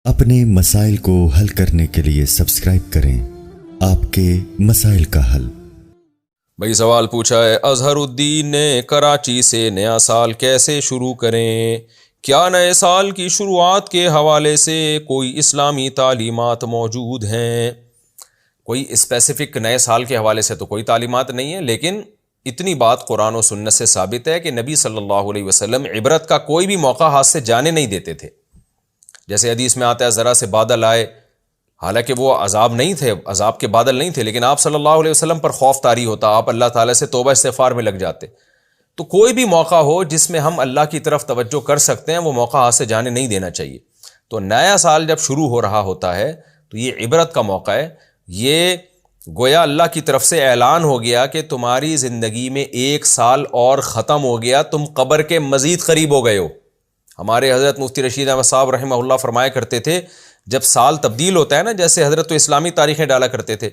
اپنے مسائل کو حل کرنے کے لیے سبسکرائب کریں آپ کے مسائل کا حل۔ بھائی سوال پوچھا ہے اظہر الدین نے کراچی سے نیا سال کیسے شروع کریں؟ کیا نئے سال کی شروعات کے حوالے سے کوئی اسلامی تعلیمات موجود ہیں؟ کوئی اسپیسیفک نئے سال کے حوالے سے تو کوئی تعلیمات نہیں ہے، لیکن اتنی بات قرآن و سنت سے ثابت ہے کہ نبی صلی اللہ علیہ وسلم عبرت کا کوئی بھی موقع ہاتھ سے جانے نہیں دیتے تھے۔ جیسے حدیث میں آتا ہے ذرا سے بادل آئے، حالانکہ وہ عذاب نہیں تھے، عذاب کے بادل نہیں تھے، لیکن آپ صلی اللہ علیہ وسلم پر خوف طاری ہوتا، آپ اللہ تعالیٰ سے توبہ استغفار میں لگ جاتے۔ تو کوئی بھی موقع ہو جس میں ہم اللہ کی طرف توجہ کر سکتے ہیں، وہ موقع ہاتھ سے جانے نہیں دینا چاہیے۔ تو نیا سال جب شروع ہو رہا ہوتا ہے تو یہ عبرت کا موقع ہے، یہ گویا اللہ کی طرف سے اعلان ہو گیا کہ تمہاری زندگی میں ایک سال اور ختم ہو گیا، تم قبر کے مزید قریب ہو گئے ہو۔ ہمارے حضرت مفتی رشید احمد صاحب رحمہ اللہ فرمایا کرتے تھے، جب سال تبدیل ہوتا ہے نا، جیسے حضرت تو اسلامی تاریخیں ڈالا کرتے تھے،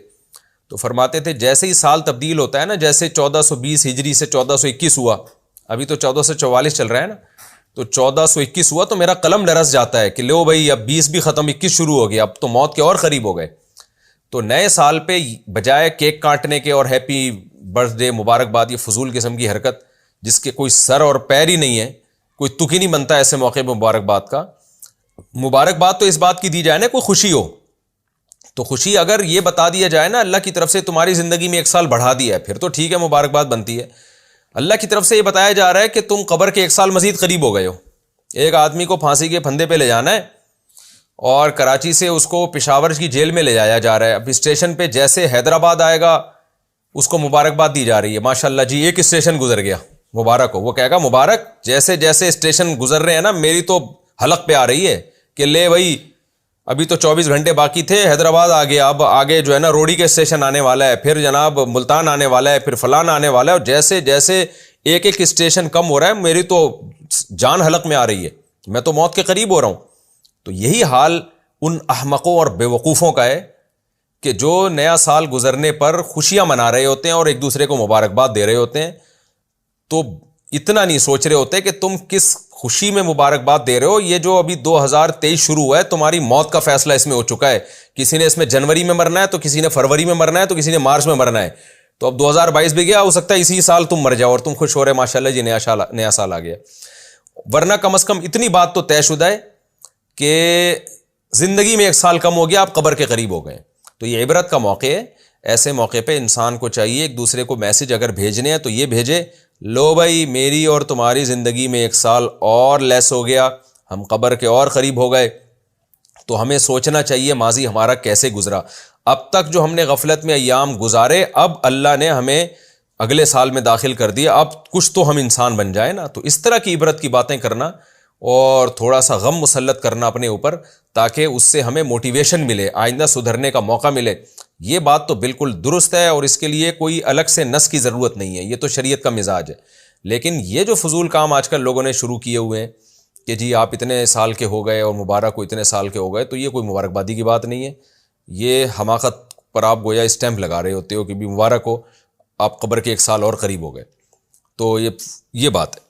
تو فرماتے تھے جیسے ہی سال تبدیل ہوتا ہے نا، جیسے 1420 ہجری سے 1421 ہوا، ابھی تو 1444 چل رہا ہے نا، تو 1421 ہوا تو میرا قلم لرز جاتا ہے کہ لو بھائی اب 20 بھی ختم، 21 شروع ہو گیا، اب تو موت کے اور قریب ہو گئے۔ تو نئے سال پہ بجائے کیک کاٹنے کے اور ہیپی برتھ ڈے مبارکباد، یہ فضول قسم کی حرکت جس کے کوئی سر اور پیر ہی نہیں ہے، کوئی تک ہی نہیں بنتا ایسے موقع پہ مبارکباد کا۔ مبارکباد تو اس بات کی دی جائے نا کوئی خوشی ہو، تو خوشی اگر یہ بتا دیا جائے نا اللہ کی طرف سے تمہاری زندگی میں ایک سال بڑھا دیا ہے، پھر تو ٹھیک ہے، مبارکباد بنتی ہے۔ اللہ کی طرف سے یہ بتایا جا رہا ہے کہ تم قبر کے ایک سال مزید قریب ہو گئے ہو۔ ایک آدمی کو پھانسی کے پھندے پہ لے جانا ہے اور کراچی سے اس کو پشاور کی جیل میں لے جایا جا رہا ہے، اب اسٹیشن پہ جیسے حیدرآباد آئے گا اس کو مبارکباد دی جا رہی ہے، ماشاءاللہ جی ایک اسٹیشن گزر گیا، مبارک ہو۔ وہ کہے گا مبارک، جیسے جیسے اسٹیشن گزر رہے ہیں نا میری تو حلق پہ آ رہی ہے کہ لے بھائی ابھی تو 24 گھنٹے باقی تھے، حیدرآباد آ گیا، اب آگے جو ہے نا روڑی کے اسٹیشن آنے والا ہے، پھر جناب ملتان آنے والا ہے، پھر فلان آنے والا ہے، اور جیسے جیسے ایک ایک اسٹیشن کم ہو رہا ہے میری تو جان حلق میں آ رہی ہے، میں تو موت کے قریب ہو رہا ہوں۔ تو یہی حال ان احمقوں اور بیوقوفوں کا ہے کہ جو نیا سال گزرنے پر خوشیاں منا رہے ہوتے ہیں اور ایک دوسرے کو مبارکباد دے رہے ہوتے ہیں، تو اتنا نہیں سوچ رہے ہوتے کہ تم کس خوشی میں مبارکباد دے رہے ہو۔ یہ جو ابھی 2023 شروع ہوا ہے، تمہاری موت کا فیصلہ اس میں ہو چکا ہے، کسی نے اس میں جنوری میں مرنا ہے، تو کسی نے فروری میں مرنا ہے، تو کسی نے مارچ میں مرنا ہے، تو اب 2022 بھی گیا، ہو سکتا ہے اسی سال تم مر جاؤ اور تم خوش ہو رہے ماشاءاللہ جی نیا سال آ گیا۔ ورنہ کم از کم اتنی بات تو طے شدہ ہے کہ زندگی میں ایک سال کم ہو گیا، آپ قبر کے قریب ہو گئے۔ تو یہ عبرت کا موقع ہے، ایسے موقع پہ انسان کو چاہیے ایک دوسرے کو میسج اگر بھیجنے ہیں تو یہ بھیجے، لو بھائی میری اور تمہاری زندگی میں ایک سال اور لیس ہو گیا، ہم قبر کے اور قریب ہو گئے۔ تو ہمیں سوچنا چاہیے ماضی ہمارا کیسے گزرا، اب تک جو ہم نے غفلت میں ایام گزارے، اب اللہ نے ہمیں اگلے سال میں داخل کر دیا، اب کچھ تو ہم انسان بن جائیں نا۔ تو اس طرح کی عبرت کی باتیں کرنا اور تھوڑا سا غم مسلط کرنا اپنے اوپر، تاکہ اس سے ہمیں موٹیویشن ملے، آئندہ سدھرنے کا موقع ملے، یہ بات تو بالکل درست ہے، اور اس کے لیے کوئی الگ سے نص کی ضرورت نہیں ہے، یہ تو شریعت کا مزاج ہے۔ لیکن یہ جو فضول کام آج کل لوگوں نے شروع کیے ہوئے ہیں کہ جی آپ اتنے سال کے ہو گئے اور مبارک ہو اتنے سال کے ہو گئے، تو یہ کوئی مبارکبادی کی بات نہیں ہے، یہ حماقت پر آپ گویا اسٹیمپ لگا رہے ہوتے ہو کہ بھی مبارک ہو، آپ قبر کے ایک سال اور قریب ہو گئے، تو یہ بات ہے۔